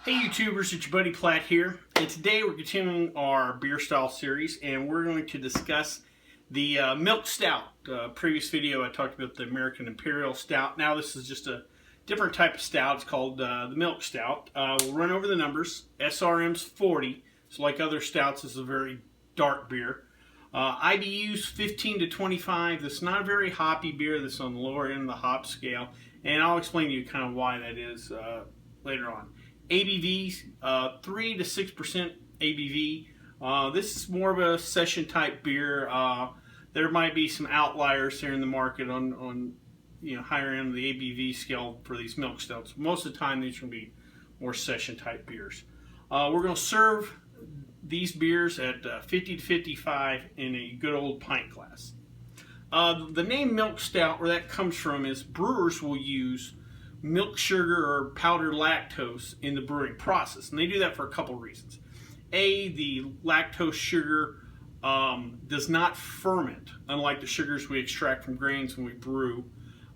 Hey YouTubers, it's your buddy Platt here, and today we're continuing our beer style series, and we're going to discuss the milk stout. Previous video I talked about the American Imperial Stout. Now this is just a different type of stout. It's called the milk stout. We'll run over the numbers. SRM's 40, so like other stouts, this is a very dark beer. IBU's 15 to 25. This is not a very hoppy beer. This is on the lower end of the hop scale, and I'll explain to you kind of why that is later on. ABVs, 3 to 6% ABV. This is more of a session type beer. There might be some outliers here in the market on higher end of the ABV scale for these milk stouts. Most of the time these are going to be more session type beers. We're going to serve these beers at 50 to 55 in a good old pint glass. The name milk stout, where that comes from, is brewers will use milk sugar or powdered lactose in the brewing process, and they do that for a couple reasons. A, the lactose sugar does not ferment, unlike the sugars we extract from grains when we brew.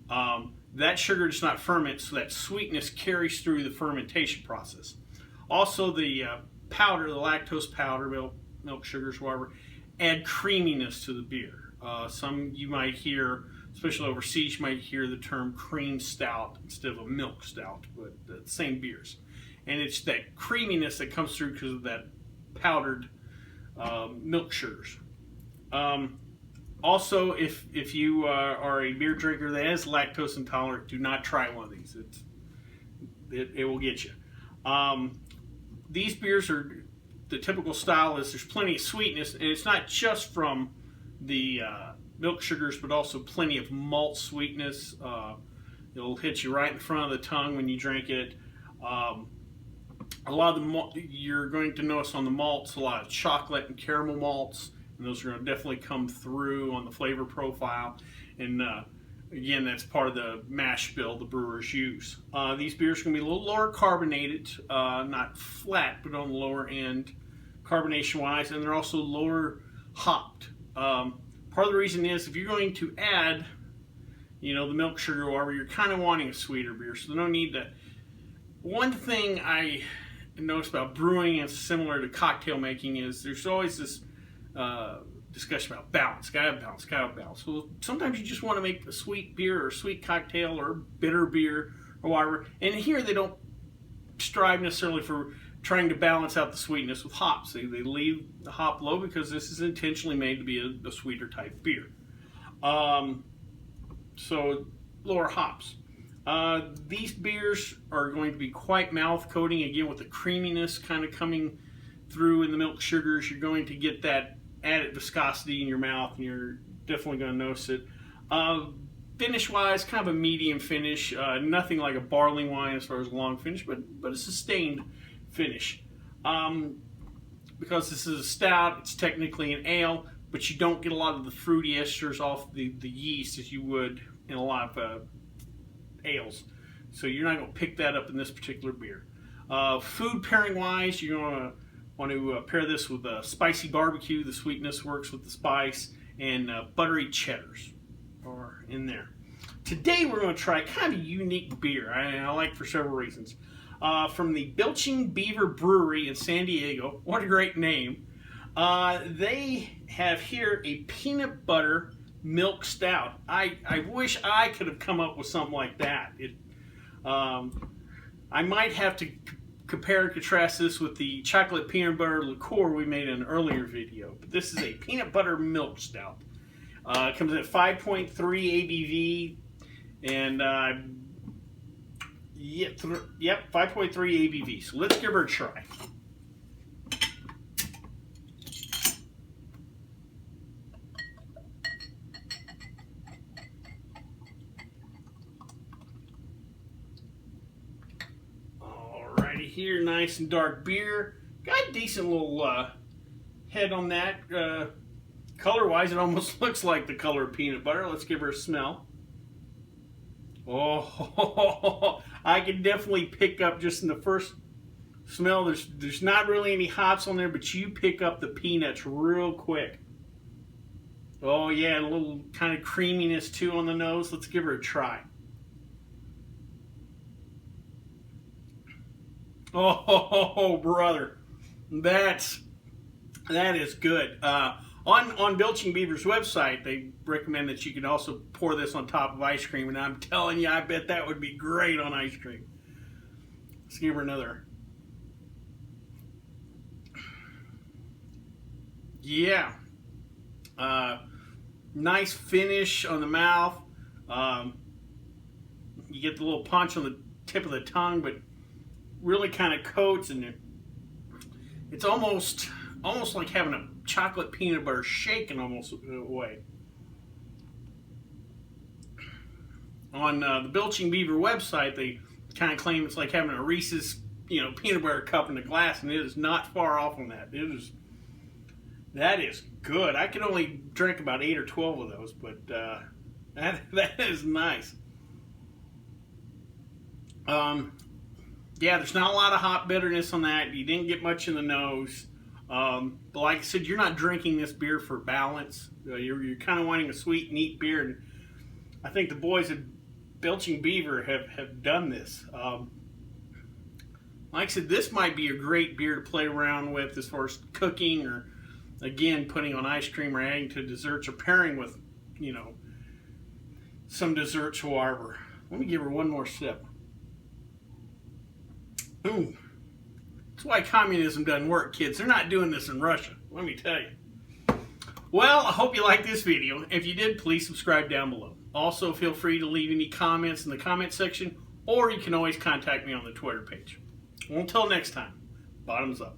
That sugar does not ferment, so that sweetness carries through the fermentation process. Also, the powder, the lactose powder, milk sugars, whatever, add creaminess to the beer. Some you might hear, especially overseas, you might hear the term cream stout instead of a milk stout, but the same beers. And it's that creaminess that comes through because of that powdered milk sugars. Also, if you are a beer drinker that is lactose intolerant, do not try one of these. It will get you. These beers are, the typical style is there's plenty of sweetness, and it's not just from the milk sugars, but also plenty of malt sweetness. It'll hit you right in front of the tongue when you drink it. A lot of the you're going to notice on the malts a lot of chocolate and caramel malts, and those are going to definitely come through on the flavor profile. And again, that's part of the mash bill the brewers use. These beers are going to be a little lower carbonated, not flat, but on the lower end carbonation wise, and they're also lower hopped. Part of the reason is if you're going to add, the milk sugar or whatever, you're kind of wanting a sweeter beer, so no need to. One thing I noticed about brewing, and similar to cocktail making, is there's always this discussion about balance. Gotta have balance, gotta have balance. Well, sometimes you just want to make a sweet beer or a sweet cocktail or bitter beer or whatever, and here they don't strive necessarily for trying to balance out the sweetness with hops. They leave the hop low because this is intentionally made to be a sweeter type beer. So lower hops. These beers are going to be quite mouth coating, again with the creaminess kind of coming through in the milk sugars. You're going to get that added viscosity in your mouth, and you're definitely going to notice it. Finish wise, kind of a medium finish. Nothing like a barley wine as far as a long finish, but a sustained finish. Because this is a stout, it's technically an ale, but you don't get a lot of the fruity esters off the yeast as you would in a lot of ales. So you're not going to pick that up in this particular beer. Food pairing wise, you're going to want to pair this with spicy barbecue. The sweetness works with the spice, and buttery cheddars are in there. Today we're going to try kind of a unique beer I like for several reasons. From the Belching Beaver Brewery in San Diego. What a great name. They have here a peanut butter milk stout. I wish I could have come up with something like that. I might have to compare and contrast this with the chocolate peanut butter liqueur we made in an earlier video. But this is a peanut butter milk stout. It comes at 5.3 ABV, and Yep, 5.3 ABV. So let's give her a try. Alrighty, here, nice and dark beer. Got a decent little head on that. Color-wise, it almost looks like the color of peanut butter. Let's give her a smell. Oh, I can definitely pick up just in the first smell. There's not really any hops on there, but you pick up the peanuts real quick. Oh yeah, a little kind of creaminess too on the nose. Let's give her a try. Oh, brother, that is good. On Belching Beaver's website, they recommend that you can also pour this on top of ice cream, and I'm telling you, I bet that would be great on ice cream. Let's give her another. Yeah. Nice finish on the mouth. You get the little punch on the tip of the tongue, but really kind of coats, and it's almost like having a chocolate peanut butter shake in almost a way. On the Belching Beaver website, they kind of claim it's like having a Reese's, peanut butter cup in a glass, and it is not far off on that. That is good. I can only drink about 8 or 12 of those, but that is nice. Yeah, there's not a lot of hot bitterness on that. You didn't get much in the nose. But like I said, you're not drinking this beer for balance. You're kind of wanting a sweet, neat beer, and I think the boys at Belching Beaver have done this. Like I said, this might be a great beer to play around with as far as cooking, or again, putting on ice cream, or adding to desserts, or pairing with, some desserts, however. Let me give her one more sip. Ooh. That's why communism doesn't work, kids. They're not doing this in Russia, let me tell you. Well, I hope you liked this video. If you did, please subscribe down below. Also, feel free to leave any comments in the comment section, or you can always contact me on the Twitter page. Until next time, bottoms up.